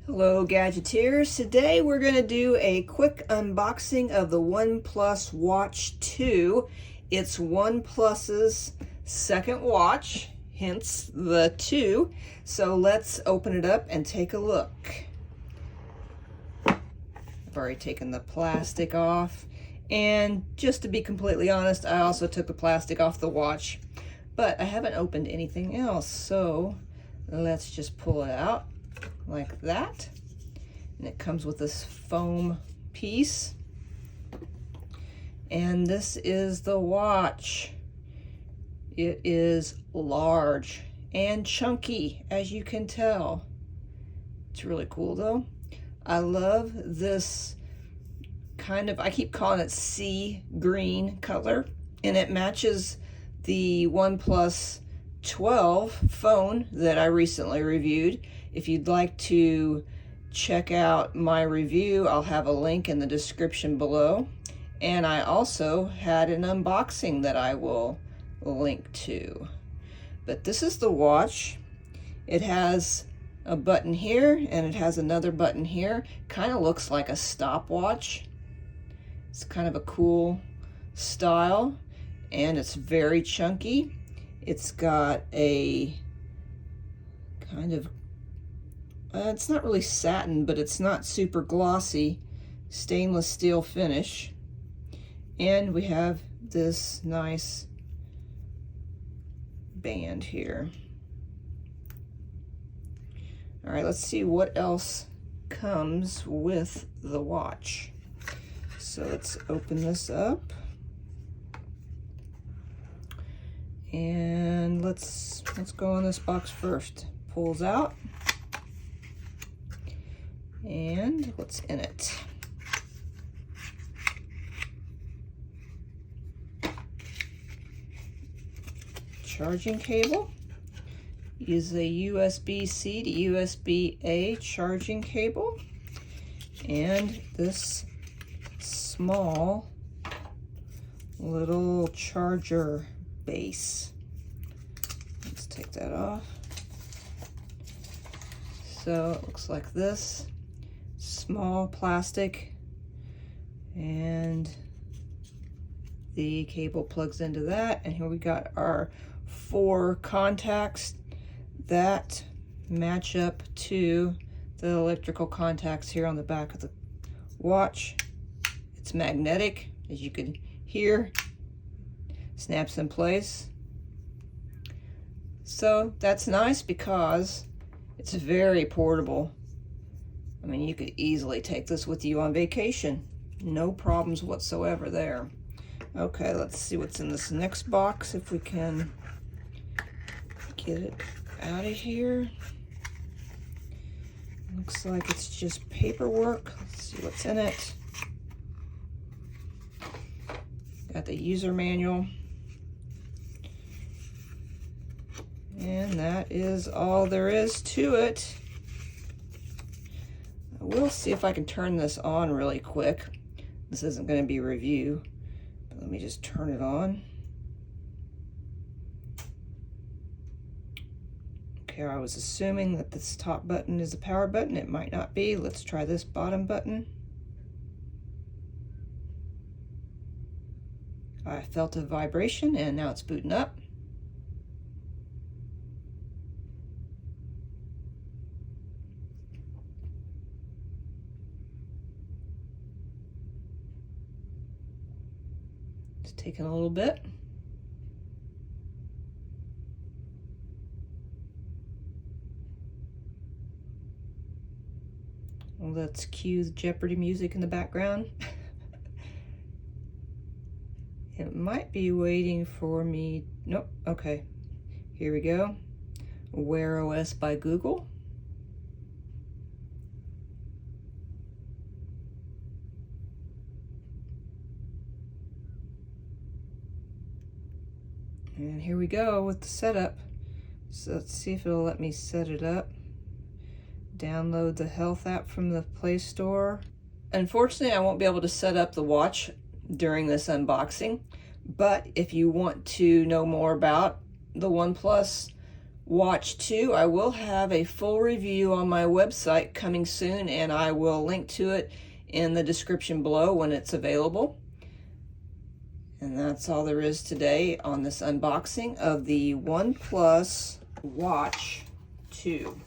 Hello Gadgeteers, today we're going to do a quick unboxing of the OnePlus Watch 2. It's OnePlus's second watch, hence the 2. So let's open it up and take a look. I've already taken the plastic off, and just to be completely honest, I also took the plastic off the watch, but I haven't opened anything else, so let's just pull it out like that. And it comes with this foam piece, and this is the watch. It is large and chunky, as you can tell. It's really cool though. I love this kind of, I keep calling it sea green color, and it matches the OnePlus 12 phone that I recently reviewed. If you'd like to check out my review, I'll have a link in the description below. And I also had an unboxing that I will link to. But this is the watch. It has a button here and it has another button here. Kind of looks like a stopwatch. It's kind of a cool style, and it's very chunky. It's got a kind of it's not really satin, but it's not super glossy, stainless steel finish. And we have this nice band here. All right, let's see what else comes with the watch. So let's open this up. And let's go on this box first. Pulls out. And what's in it? Charging cable. Is a USB-C to USB-A charging cable. And this small little charger base. Let's take that off. So it looks like this. Small plastic, and the cable plugs into that, and here we got our 4 contacts that match up to the electrical contacts here on the back of the watch. It's magnetic, as you can hear, snaps in place. So that's nice because it's very portable. I mean, you could easily take this with you on vacation. No problems whatsoever there. Okay, let's see what's in this next box, if we can get it out of here. Looks like it's just paperwork. Let's see what's in it. Got the user manual. And that is all there is to it. We'll see if I can turn this on really quick. This isn't going to be a review, but let me just turn it on. Okay, I was assuming that this top button is the power button. It might not be. Let's try this bottom button. I felt a vibration, and now it's booting up. It's taking a little bit. Let's cue the Jeopardy music in the background. It might be waiting for me. Nope. Okay. Here we go. Wear OS by Google. And here we go with the setup. So let's see if it'll let me set it up. Download the health app from the Play Store. Unfortunately, I won't be able to set up the watch during this unboxing, but if you want to know more about the OnePlus Watch 2. I will have a full review on my website coming soon, and I will link to it in the description below when it's available. And that's all there is today on this unboxing of the OnePlus Watch 2.